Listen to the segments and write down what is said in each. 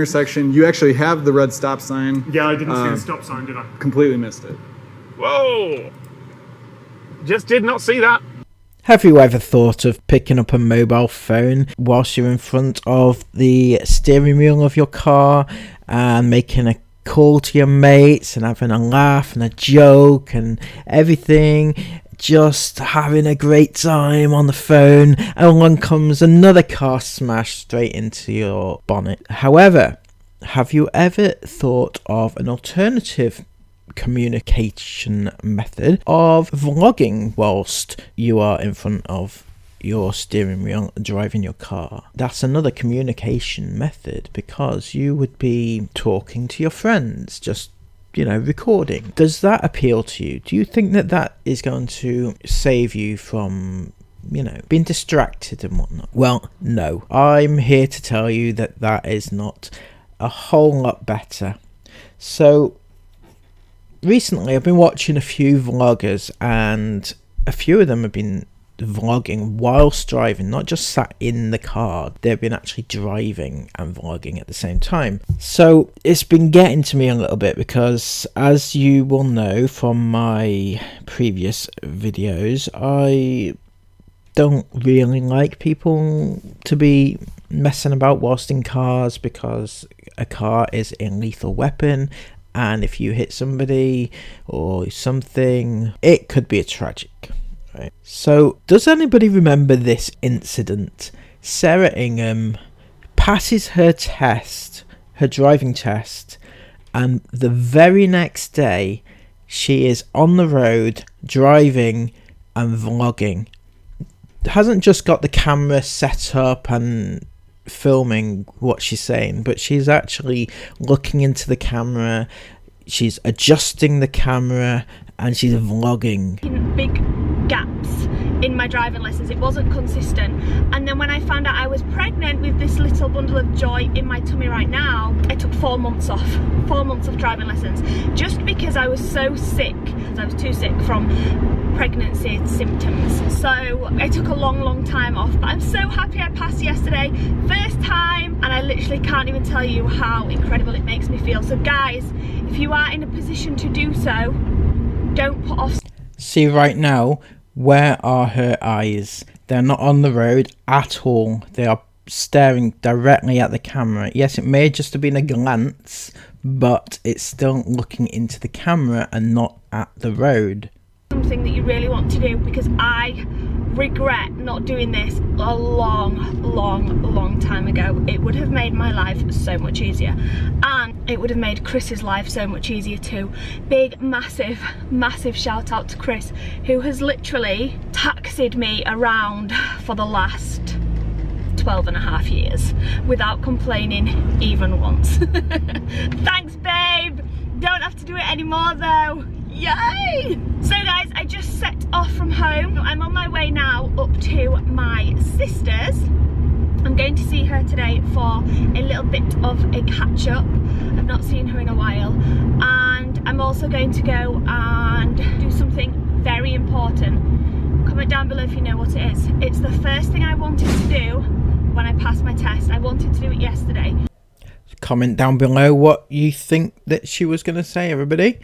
intersection, you actually have the red stop sign. Yeah, I didn't see the stop sign, did I? Completely missed it. Whoa! Just did not see that. Have you ever thought of picking up a mobile phone whilst you're in front of the steering wheel of your car and making a call to your mates and having a laugh and a joke and everything, just having a great time on the phone, and along comes another car smashed straight into your bonnet? However, have you ever thought of an alternative communication method of vlogging whilst you are in front of your steering wheel driving your car? That's another communication method, because you would be talking to your friends, just, you know, recording. Does that appeal to you? Do you think that that is going to save you from, you know, being distracted and whatnot? Well, no. I'm here to tell you that that is not a whole lot better. So recently I've been watching a few vloggers, and a few of them have been vlogging whilst driving, not just sat in the car. They've been actually driving and vlogging at the same time. So it's been getting to me a little bit, because as you will know from my previous videos, I don't really like people to be messing about whilst in cars, because a car is a lethal weapon, and if you hit somebody or something, it could be a tragic. Right. So, does anybody remember this incident? Sarah Ingham passes her test, her driving test, and the very next day she is on the road driving and vlogging. Hasn't just got the camera set up and filming what she's saying, but she's actually looking into the camera, she's adjusting the camera, and she's vlogging. Big gaps in my driving lessons, it wasn't consistent, and then when I found out I was pregnant with this little bundle of joy in my tummy right now, I took 4 months off. 4 months of driving lessons, just because I was so sick. I was too sick from pregnancy symptoms, so I took a long time off, but I'm so happy I passed yesterday, first time, and I literally can't even tell you how incredible it makes me feel. So guys, if you are in a position to do so, don't put off. See, right now, where are her eyes? They're not on the road at all. They are staring directly at the camera. Yes, it may just have been a glance, but it's still looking into the camera and not at the road. Something that you really want to do, because I regret not doing this a long time ago. It would have made my life so much easier, and it would have made Chris's life so much easier too. Big massive shout out to Chris, who has literally taxied me around for the last 12.5 years without complaining even once. Thanks babe, don't have to do it anymore though. Yay! So guys, I just set off from home. I'm on my way now up to my sister's. I'm going to see her today for a little bit of a catch up. I've not seen her in a while, and I'm also going to go and do something very important. Comment down below if you know what it is. It's the first thing I wanted to do when I passed my test. I wanted to do it yesterday. Comment down below what you think that she was going to say, everybody.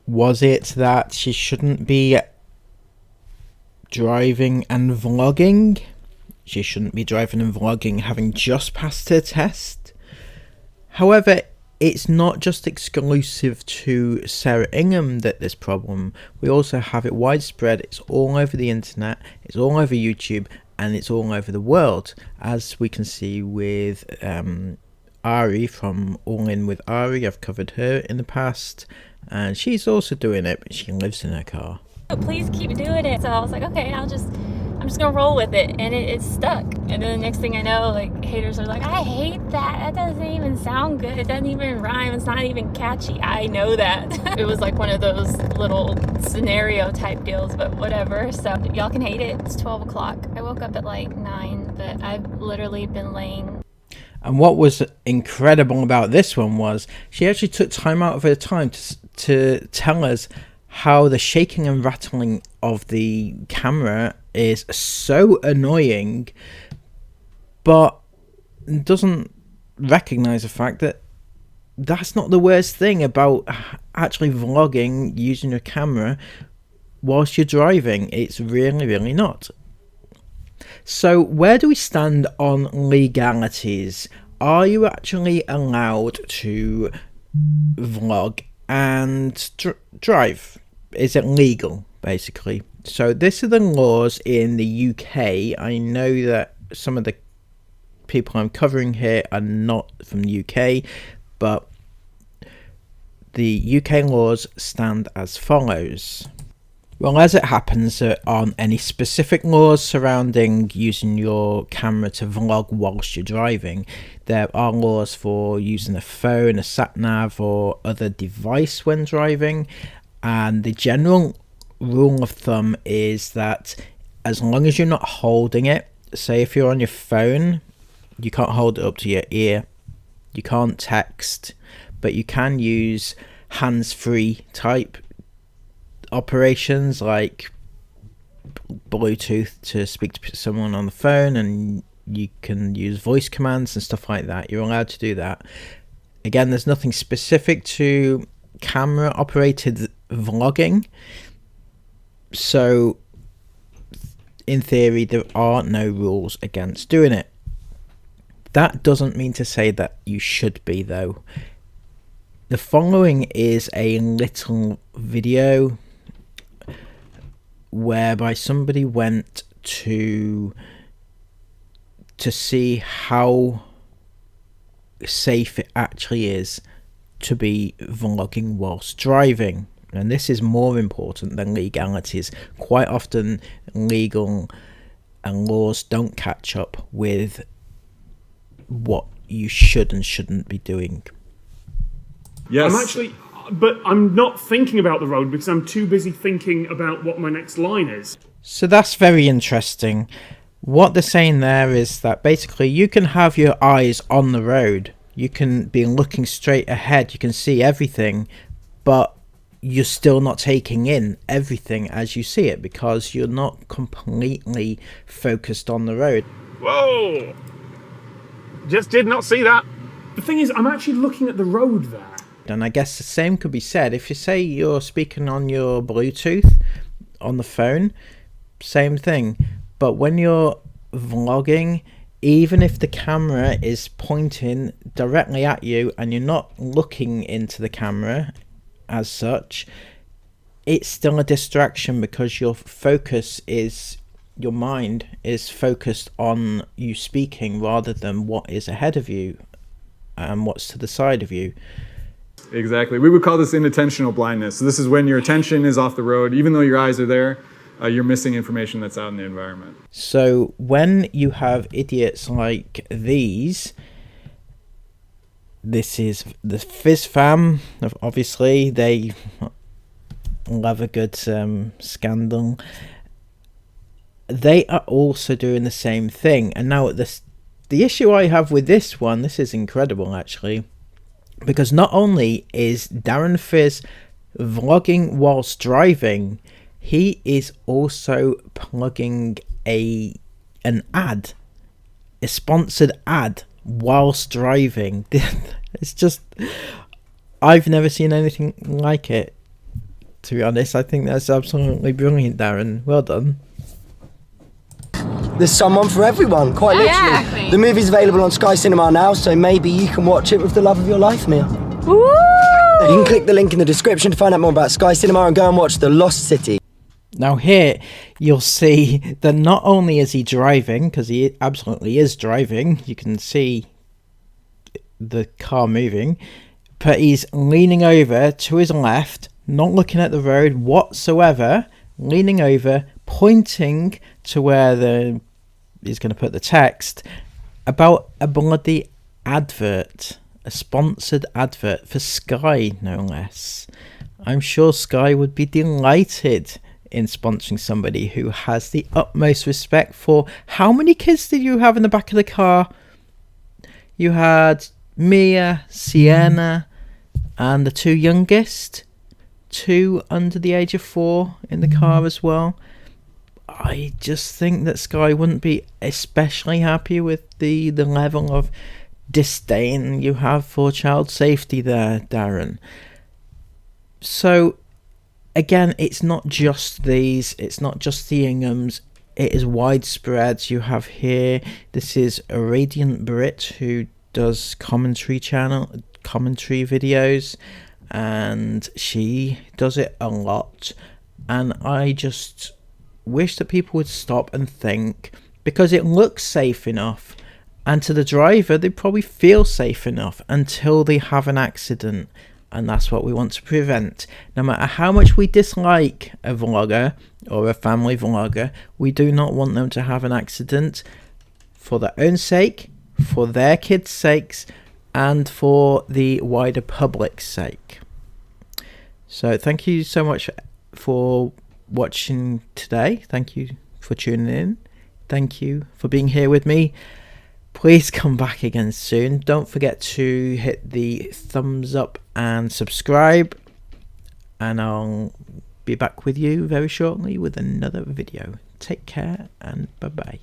Was it that she shouldn't be driving and vlogging? She shouldn't be driving and vlogging having just passed her test? However, it's not just exclusive to Sarah Ingham that this problem. We also have it widespread. It's all over the internet, it's all over YouTube, and it's all over the world, as we can see with Ari from All In With Ari. I've covered her in the past, and she's also doing it, but she lives in her car. Please keep doing it. So I was like, okay, I'm just gonna roll with it, and it's stuck. And then the next thing I know, like, haters are like, I hate that doesn't even sound good, it doesn't even rhyme, it's not even catchy. I know that. It was like one of those little scenario type deals, but whatever. So y'all can hate it. It's 12 o'clock. I woke up at like 9, but I've literally been laying. And what was incredible about this one was she actually took time out of her time to tell us how the shaking and rattling of the camera is so annoying, but doesn't recognise the fact that that's not the worst thing about actually vlogging using your camera whilst you're driving. It's really, really not. So where do we stand on legalities? Are you actually allowed to vlog and drive? Is it legal, basically? So this are the laws in the UK. I know that some of the people I'm covering here are not from the UK, but the UK laws stand as follows. Well, as it happens, there aren't any specific laws surrounding using your camera to vlog whilst you're driving. There are laws for using a phone, a sat-nav or other device when driving, and the general rule of thumb is that as long as you're not holding it, say if you're on your phone, you can't hold it up to your ear, you can't text, but you can use hands-free type operations like Bluetooth to speak to someone on the phone, and you can use voice commands and stuff like that. You're allowed to do that. Again, there's nothing specific to camera operated vlogging, so in theory there are no rules against doing it. That doesn't mean to say that you should be, though. The following is a little video whereby somebody went to see how safe it actually is to be vlogging whilst driving. And this is more important than legalities. Quite often legal and laws don't catch up with what you should and shouldn't be doing. Yes. But I'm not thinking about the road because I'm too busy thinking about what my next line is. So that's very interesting. What they're saying there is that basically you can have your eyes on the road. You can be looking straight ahead. You can see everything, but you're still not taking in everything as you see it because you're not completely focused on the road. Whoa! Just did not see that. The thing is, I'm actually looking at the road there. And I guess the same could be said if you say you're speaking on your Bluetooth on the phone, same thing. But when you're vlogging, even if the camera is pointing directly at you and you're not looking into the camera as such, it's still a distraction because your focus is, your mind is focused on you speaking rather than what is ahead of you and what's to the side of you. Exactly. We would call this inattentional blindness. So this is when your attention is off the road, even though your eyes are there, you're missing information that's out in the environment. So when you have idiots like these, this is the Fizz fam, obviously, they love a good scandal. They are also doing the same thing. And now the issue I have with this one, this is incredible actually, because not only is Darren Fizz vlogging whilst driving, he is also plugging an ad, a sponsored ad whilst driving. It's just, I've never seen anything like it, to be honest. I think that's absolutely brilliant, Darren. Well done. There's someone for everyone, quite literally. Exactly. The movie's available on Sky Cinema now, so maybe you can watch it with the love of your life, Mia. Woo! You can click the link in the description to find out more about Sky Cinema and go and watch The Lost City. Now here, you'll see that not only is he driving, because he absolutely is driving, you can see the car moving, but he's leaning over to his left, not looking at the road whatsoever, leaning over, pointing to where he's going to put the text about a bloody advert, a sponsored advert for Sky, no less. I'm sure Sky would be delighted in sponsoring somebody who has the utmost respect for... How many kids did you have in the back of the car? You had Mia, Sienna, and the two youngest, 2 under the age of 4 in the car as well. I just think that Sky wouldn't be especially happy with the level of disdain you have for child safety there, Darren. So again, it's not just these, it's not just the Inghams, it is widespread. You have here, this is a Radiant Brit who does commentary videos, and she does it a lot, and I just wish that people would stop and think, because it looks safe enough, and to the driver they probably feel safe enough until they have an accident, and that's what we want to prevent. No matter how much we dislike a vlogger or a family vlogger, we do not want them to have an accident, for their own sake, for their kids' sakes, and for the wider public's sake. So thank you so much for watching today. Thank you for tuning in. Thank you for being here with me. Please come back again soon. Don't forget to hit the thumbs up and subscribe, and I'll be back with you very shortly with another video. Take care and bye bye.